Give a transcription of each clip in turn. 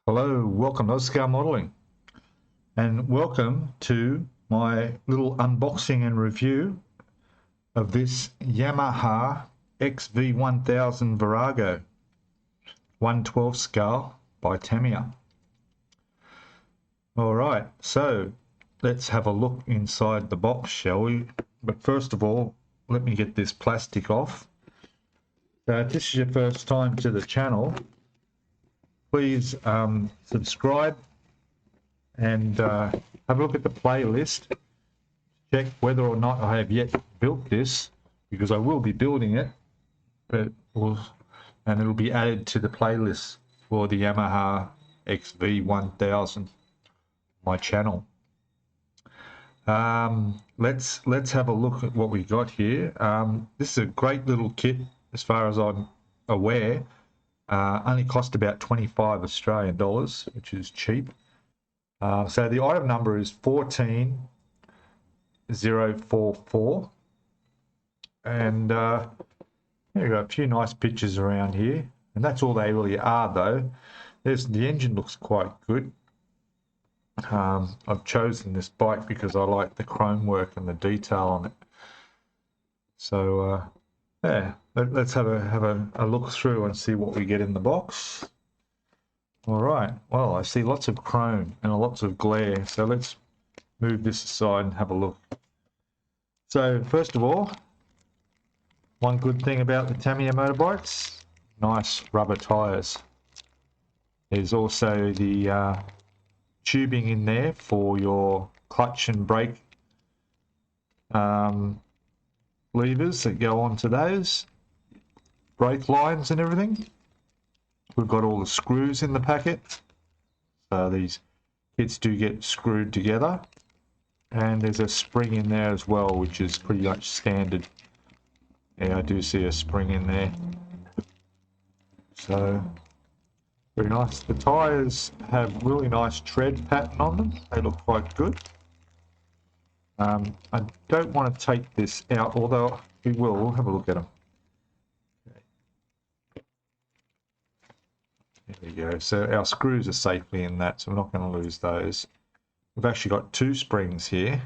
Hello, welcome to Scalemodeling, and welcome to my little unboxing and review of this Yamaha XV1000 Virago 1/12 scale by Tamiya. Alright, so let's have a look inside the box, shall we? But first of all, let me get this plastic off. So if this is your first time to the channel, please subscribe and have a look at the playlist. Check whether or not I have yet built this, because I will be building it, and it'll be added to the playlist for the Yamaha XV1000, my channel. Let's have a look at what we got here. This is a great little kit, as far as I'm aware. Only cost about 25 Australian dollars, which is cheap. So the item number is 14044, and there you go, a few nice pictures around here, and that's all they really are though. The engine looks quite good. I've chosen this bike because I like the chrome work and the detail on it. So yeah, let's have a look through and see what we get in the box. All right, well, I see lots of chrome and lots of glare, so let's move this aside and have a look. So first of all, one good thing about the Tamiya motorbikes, nice rubber tires. There's also the tubing in there for your clutch and brake levers that go onto those brake lines and everything. We've got all the screws in the packet, so these kits do get screwed together, and there's a spring in there as well, which is pretty much standard. Yeah, I do see a spring in there, so very nice. The tires have really nice tread pattern on them, they look quite good. I don't want to take this out, although we'll have a look at them. Okay. There we go. So our screws are safely in that, so we're not going to lose those. We've actually got two springs here,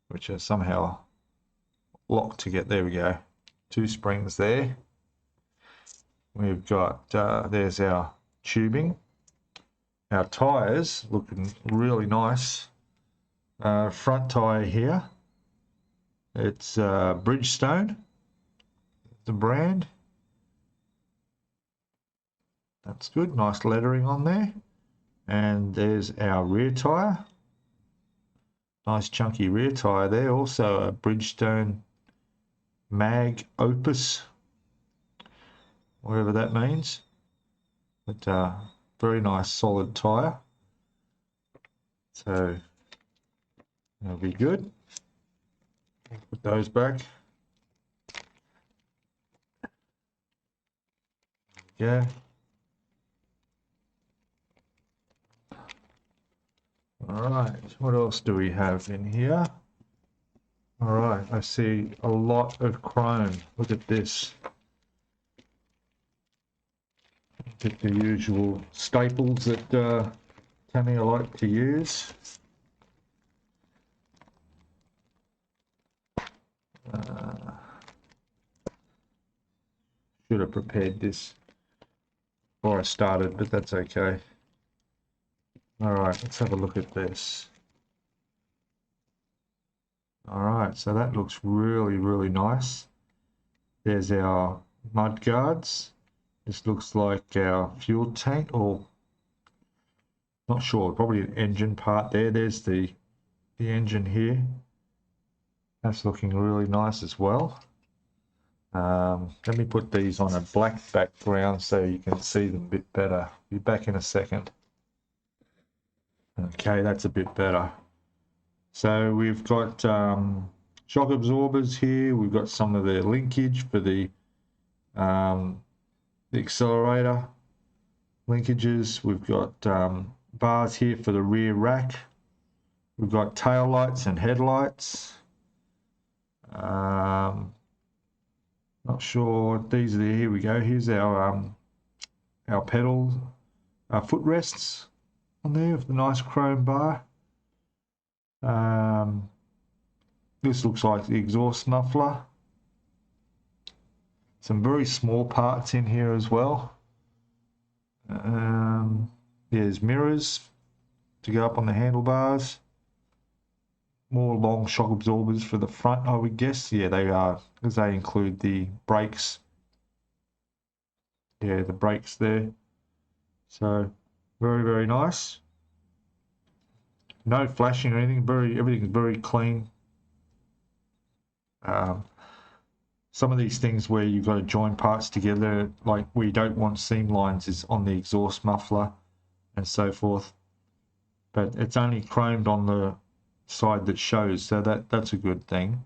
which are somehow locked together. There we go. Two springs there. We've got, there's our tubing. Our tyres looking really nice. Front tyre here, it's Bridgestone, the brand. That's good, nice lettering on there. And there's our rear tyre, nice chunky rear tyre there, also a Bridgestone Mag Opus, whatever that means, but very nice solid tyre. So that'll be good. Put those back. Yeah. All right. What else do we have in here? All right. I see a lot of chrome. Look at this. Get the usual staples that Tamiya like to use. Should have prepared this before I started, but that's okay. Alright, let's have a look at this. Alright, so that looks really, really nice. There's our mud guards. This looks like our fuel tank, or not sure, probably an engine part there. There's the the engine here. That's looking really nice as well. Let me put these on a black background so you can see them a bit better. Be back in a second. Okay, that's a bit better. So we've got shock absorbers here. We've got some of the linkage for the accelerator linkages. We've got bars here for the rear rack. We've got tail lights and headlights. Not sure what these are. Here we go. Here's our pedals, our footrests on there with the nice chrome bar. This looks like the exhaust muffler. Some very small parts in here as well. There's mirrors to go up on the handlebars. More long shock absorbers for the front, I would guess. Yeah, they are, because they include the brakes. Yeah, the brakes there. So very, very nice. No flashing or anything. Everything's very clean. Some of these things where you've got to join parts together, like where you don't want seam lines, is on the exhaust muffler and so forth. But it's only chromed on the side that shows, so that's a good thing.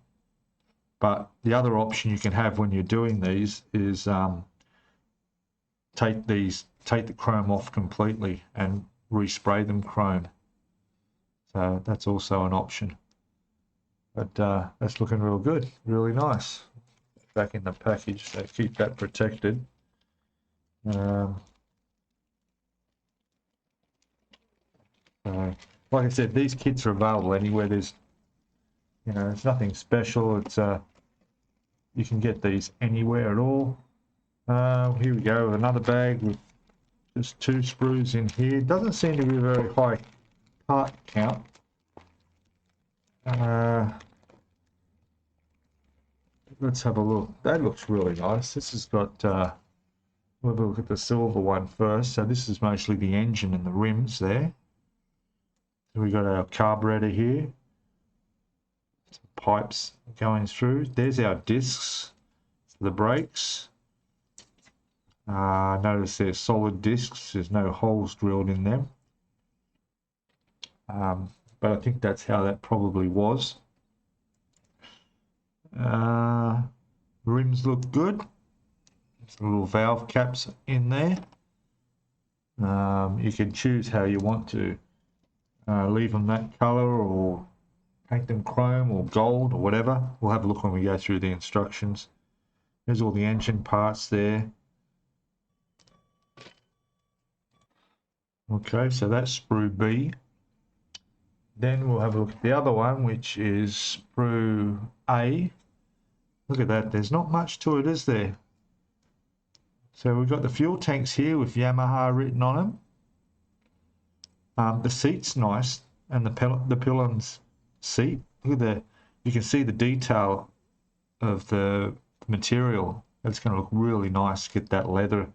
But the other option you can have when you're doing these is take the chrome off completely and respray them chrome. So that's also an option. But that's looking real good, really nice. Back in the package, so keep that protected. Like I said, these kits are available anywhere. There's nothing special. It's you can get these anywhere at all. Here we go, another bag with just 2 sprues in here. Doesn't seem to be a very high part count. Let's have a look. That looks really nice. This has got, we'll have a look at the silver one first. So this is mostly the engine and the rims there. So we got our carburetor here. Some pipes going through. There's our discs for the brakes. Notice they're solid discs. There's no holes drilled in them. But I think that's how that probably was. Rims look good. Some little valve caps in there. You can choose how you want to leave them that color or paint them chrome or gold or whatever. We'll have a look when we go through the instructions. There's all the engine parts there. Okay, so that's sprue B. Then we'll have a look at the other one, which is sprue A. Look at that, there's not much to it, is there? So we've got the fuel tanks here with Yamaha written on them. The seat's nice, and the Pillen's seat. Look at you can see the detail of the material. That's going to look really nice, get that leather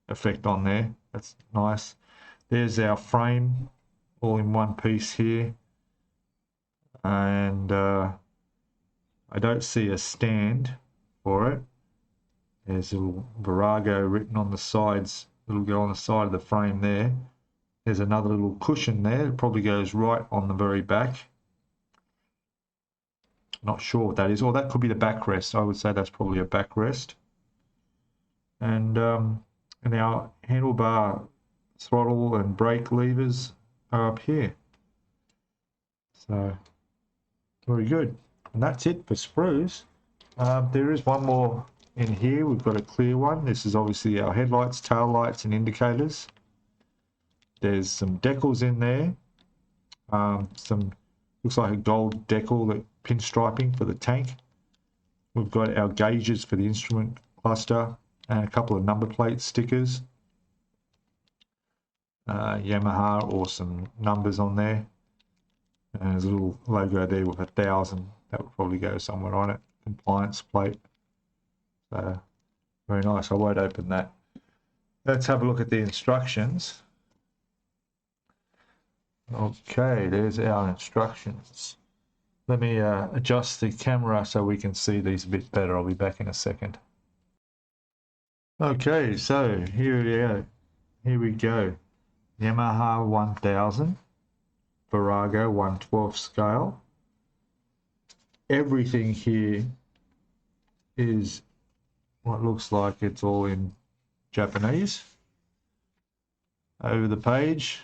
effect on there. That's nice. There's our frame, all in one piece here. And I don't see a stand for it. There's a little Virago written on the sides. It'll go on the side of the frame there. There's another little cushion there. It probably goes right on the very back. Not sure what that is. Or that could be the backrest. I would say that's probably a backrest. And our handlebar throttle and brake levers are up here. So, very good. And that's it for sprues. There is one more in here. We've got a clear one. This is obviously our headlights, tail lights and indicators. There's some decals in there. Some looks like a gold decal, that pinstriping for the tank. We've got our gauges for the instrument cluster and a couple of number plate stickers. Yamaha or some numbers on there. And there's a little logo there with 1000. That would probably go somewhere on it. Compliance plate. So very nice. I won't open that. Let's have a look at the instructions. Okay, there's our instructions. Let me adjust the camera so we can see these a bit better. I'll be back in a second. Okay, so here we go. Here we go. Yamaha 1000, Virago 1/12 scale. Everything here is what looks like it's all in Japanese. Over the page.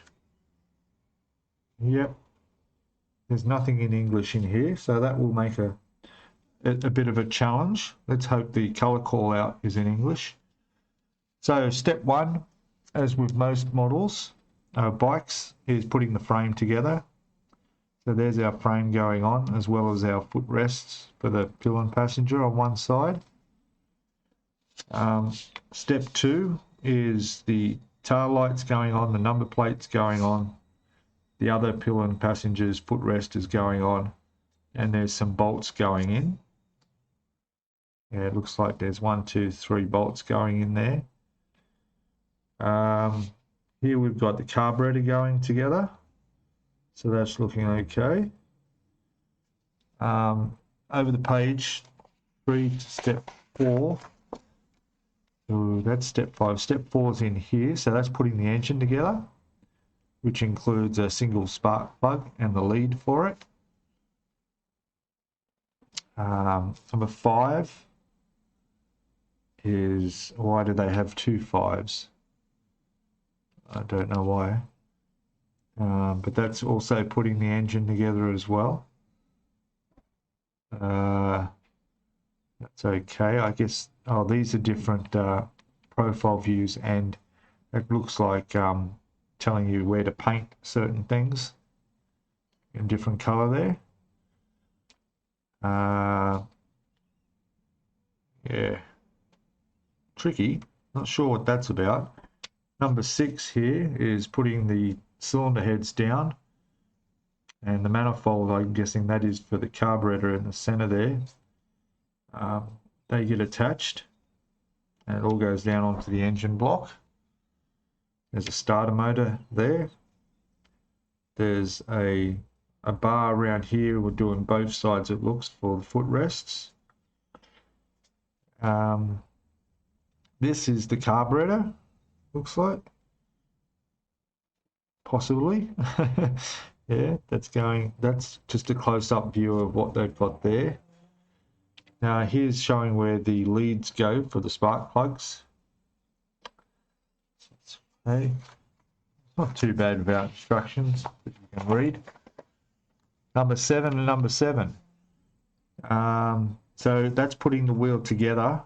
Yep. There's nothing in English in here, so that will make a bit of a challenge. Let's hope the color call out is in English. So step one, as with most models, bikes, is putting the frame together. So there's our frame going on, as well as our footrests for the pillion passenger on one side. Step two is the tail lights going on, the number plates going on, the other pillion passenger's footrest is going on, and there's some bolts going in. Yeah, it looks like there's 1, 2, 3 bolts going in there. Here we've got the carburetor going together, so that's looking okay. Over the page, 3 to step 4. So that's step 5. Step 4 is in here, so that's putting the engine together, which includes a single spark plug and the lead for it. Number 5 is, why do they have 2 5s? I don't know why. But that's also putting the engine together as well. That's okay, I guess. Oh, these are different profile views, and it looks like telling you where to paint certain things in different color there. Yeah, tricky, not sure what that's about. Number 6 here is putting the cylinder heads down, and the manifold, I'm guessing that is for the carburetor in the center there. They get attached, and it all goes down onto the engine block. There's a starter motor there. There's a bar around here. We're doing both sides, it looks, for the footrests. This is the carburetor, looks like. Possibly. Yeah, that's just a close-up view of what they've got there. Now here's showing where the leads go for the spark plugs. Okay. Not too bad without instructions that you can read. Number 7 and number 7. So that's putting the wheel together.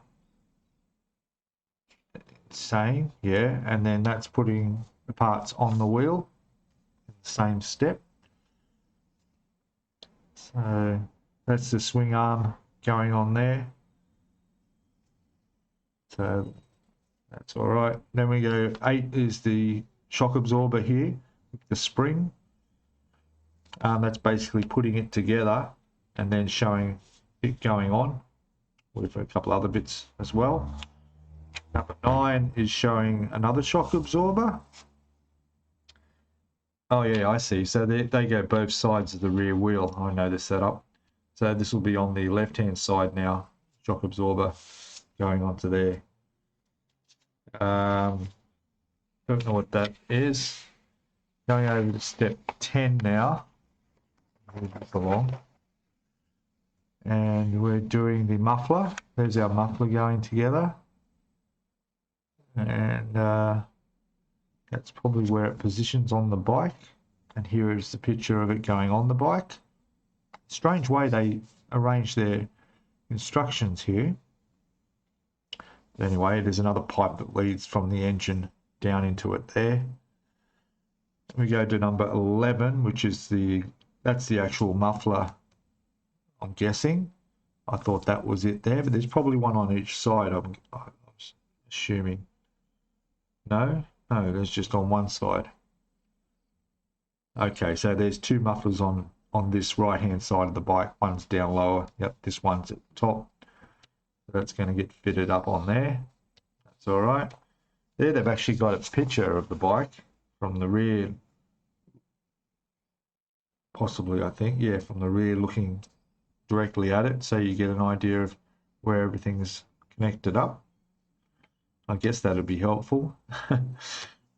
Same, yeah, and then that's putting the parts on the wheel. Same step. So that's the swing arm going on there. So that's all right. Then we go 8 is the shock absorber here with the spring. That's basically putting it together and then showing it going on with a couple other bits as well. Number 9 is showing another shock absorber. Oh yeah, I see. So they go both sides of the rear wheel. I know the setup. So this will be on the left-hand side now. Shock absorber going onto there. Don't know what that is. Going over to step 10 now. Move this along. And we're doing the muffler. There's our muffler going together. And that's probably where it positions on the bike. And here is the picture of it going on the bike. Strange way they arrange their instructions here. But anyway, there's another pipe that leads from the engine down into it there. We go to number 11, which is that's the actual muffler, I'm guessing. I thought that was it there, but there's probably one on each side, I'm assuming. No, there's just on one side. Okay, so there's 2 mufflers on this right-hand side of the bike. One's down lower. Yep, this one's at the top. That's going to get fitted up on there. That's all right. There they've actually got a picture of the bike from the rear possibly, I think, yeah, from the rear looking directly at it, so you get an idea of where everything's connected up. I guess that would be helpful.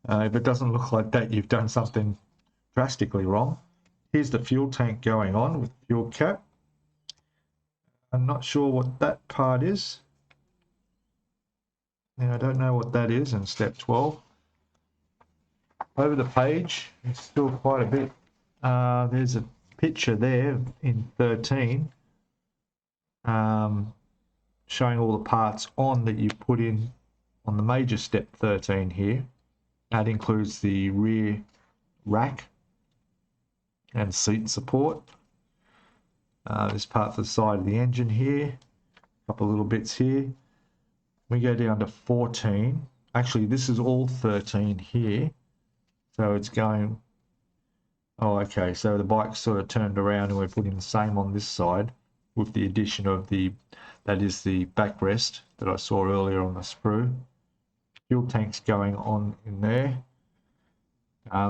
If it doesn't look like that, you've done something drastically wrong. Here's the fuel tank going on with fuel cap. I'm not sure what that part is. Now, I don't know what that is in step 12. Over the page, it's still quite a bit. There's a picture there in 13 showing all the parts on that you put in on the major step 13 here. That includes the rear rack and seat support. This part for the side of the engine here, a couple of little bits here. We go down to 14. Actually, this is all 13 here. So it's going, oh, okay, so the bike's sort of turned around and we're putting the same on this side with the addition of that is the backrest that I saw earlier on the sprue. Fuel tanks going on in there.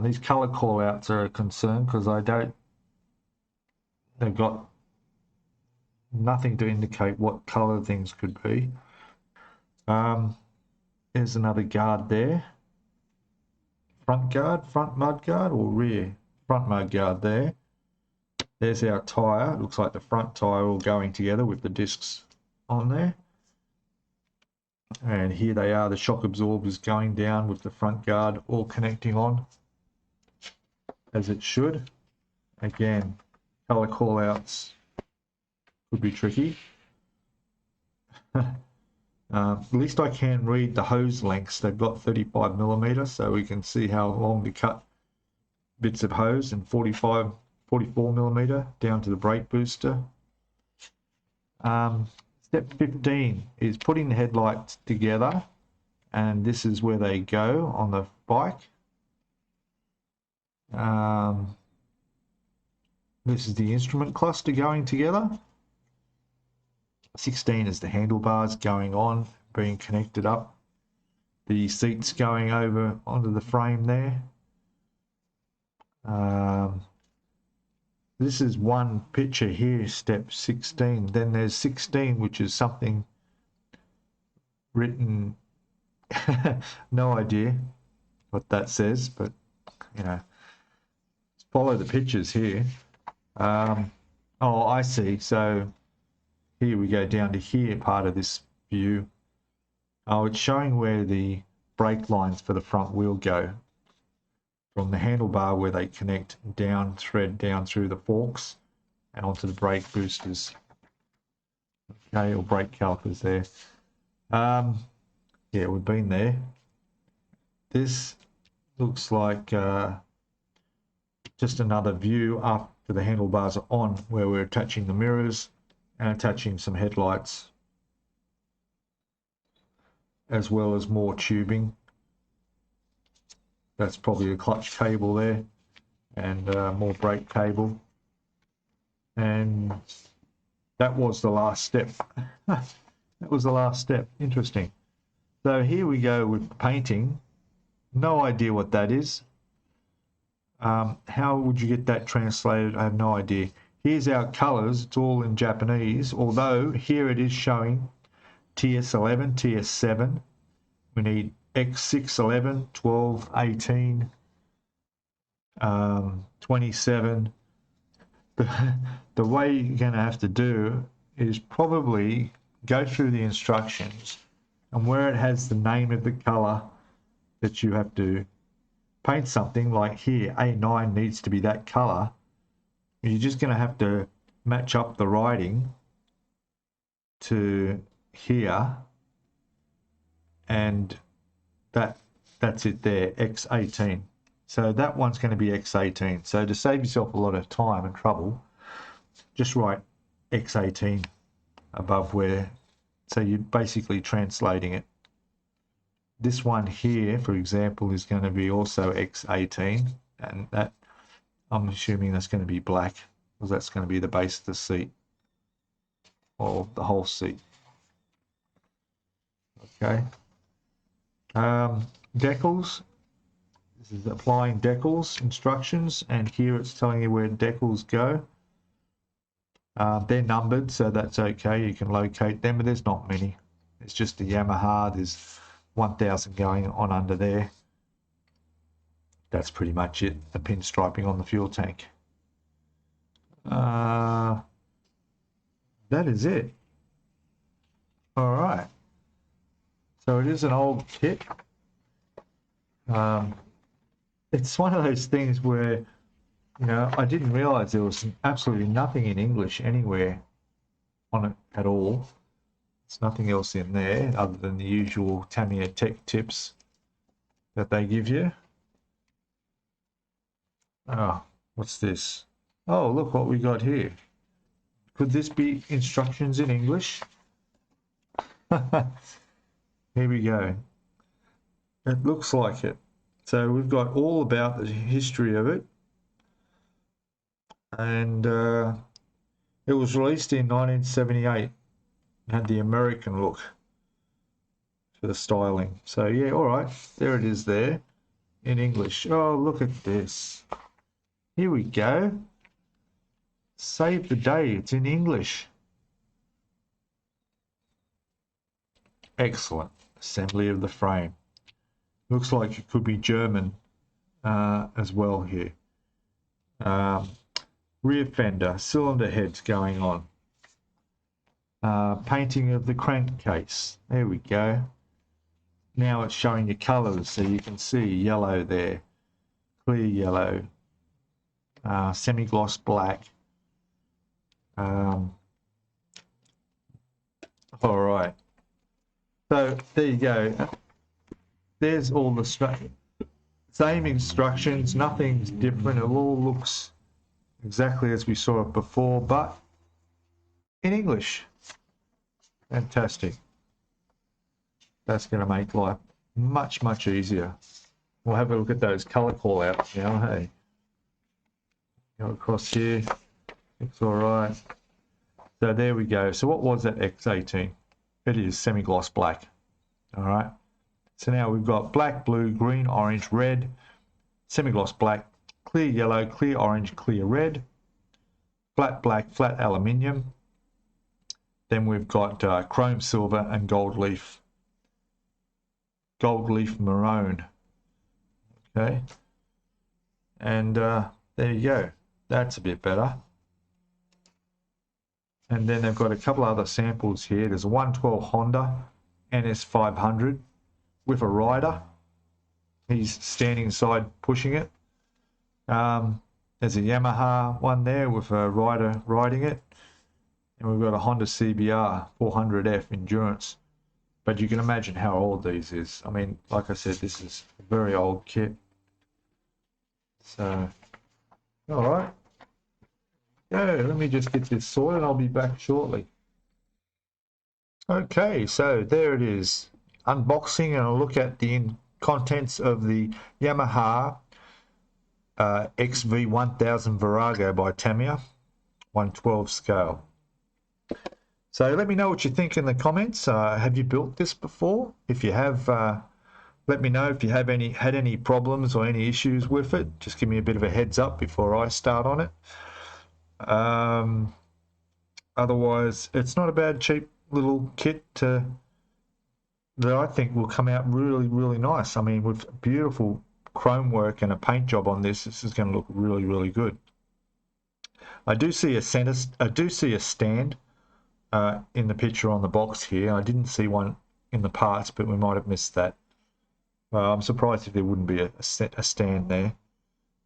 These color callouts are a concern because they've got nothing to indicate what color things could be. There's another guard there. Front guard, front mud guard, or rear? Front mud guard there. There's our tyre. It looks like the front tyre all going together with the discs on there. And here they are, the shock absorbers going down with the front guard all connecting on as it should. Again, colour callouts could be tricky. At least I can read the hose lengths. They've got 35mm, so we can see how long to cut bits of hose, and 44mm down to the brake booster. Step 15 is putting the headlights together, and this is where they go on the bike. This is the instrument cluster going together. 16 is the handlebars going on, being connected up. The seats going over onto the frame there. This is one picture here, step 16. Then there's 16, which is something written, no idea what that says, but, you know, follow the pictures here. Oh, I see. So here we go down to here, part of this view. Oh, it's showing where the brake lines for the front wheel go. From the handlebar where they connect down, thread down through the forks and onto the brake boosters. Okay, or brake calipers there. Yeah, we've been there. This looks like just another view after the handlebars are on, where we're attaching the mirrors and attaching some headlights, as well as more tubing. That's probably a clutch cable there, and more brake cable. And that was the last step. That was the last step. Interesting. So here we go with painting. No idea what that is. How would you get that translated? I have no idea. Here's our colors. It's all in Japanese, although here it is showing TS11, TS7. We need X6, 11, 12, 18, 27. The way you're going to have to do is probably go through the instructions, and where it has the name of the color that you have to paint something, like here, A9 needs to be that color. You're just going to have to match up the writing to here, and that's it there, X18. So that one's going to be X18. So to save yourself a lot of time and trouble, just write X18 above where, so you're basically translating it. This one here, for example, is going to be also X18, and that, I'm assuming that's going to be black, because that's going to be the base of the seat, or the whole seat. Okay. Decals, This is applying decals instructions, and here it's telling you where decals go. They're numbered, so that's okay. You can locate them, but there's not many. It's just a Yamaha. There's 1000 going on under there. That's pretty much it. The pinstriping on the fuel tank. That is it. All right. So it is an old kit. It's one of those things where, you know, I didn't realize there was absolutely nothing in English anywhere on it at all. There's nothing else in there other than the usual Tamiya tech tips that they give you. Oh, what's this? Oh, look what we got here. Could this be instructions in English? Here we go. It looks like it. So we've got all about the history of it. And it was released in 1978. It had the American look for the styling. So yeah, all right. There it is there in English. Oh, look at this. Here we go. Save the day. It's in English. Excellent. Assembly of the frame. Looks like it could be German as well here. Rear fender, cylinder heads going on. Painting of the crankcase. There we go. Now it's showing you colours, so you can see yellow there, clear yellow, semi-gloss black. All right. So there you go. There's all the same instructions. Nothing's different. It all looks exactly as we saw it before, but in English. Fantastic. That's going to make life much, much easier. We'll have a look at those color call outs now, hey. Go across here. Looks all right. So there we go. So what was that X18? It is semi-gloss black. All right. So now we've got black, blue, green, orange, red, semi-gloss black, clear yellow, clear orange, clear red, flat black, flat aluminium. Then we've got chrome silver and gold leaf maroon. Okay. And there you go. That's a bit better. And then they've got a couple other samples here. There's a 112 Honda NS500 with a rider. He's standing inside pushing it. There's a Yamaha one there with a rider riding it. And we've got a Honda CBR 400F Endurance. But you can imagine how old these is. I mean, like I said, this is a very old kit. So, all right. Yeah, let me just get this sorted and I'll be back shortly. Okay, so there it is. Unboxing and a look at the contents of the Yamaha XV1000 Virago by Tamiya 112 scale. So let me know what you think in the comments. Have you built this before? If you have, let me know if you have had any problems or any issues with it. Just give me a bit of a heads up before I start on it. Otherwise, it's not a bad cheap little kit that I think will come out really, really nice. I mean, with beautiful chrome work and a paint job on this, this is going to look really, really good. I do see a stand in the picture on the box here. I didn't see one in the parts, but we might have missed that. I'm surprised if there wouldn't be a stand there.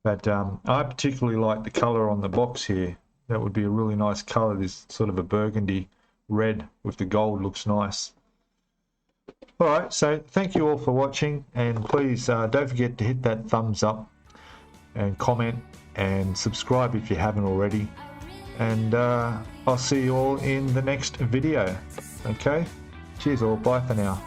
But I particularly like the color on the box here. That would be a really nice color. This sort of a burgundy red with the gold looks nice. All right, so thank you all for watching, and please don't forget to hit that thumbs up and comment and subscribe if you haven't already. And I'll see you all in the next video. Okay, cheers all, bye for now.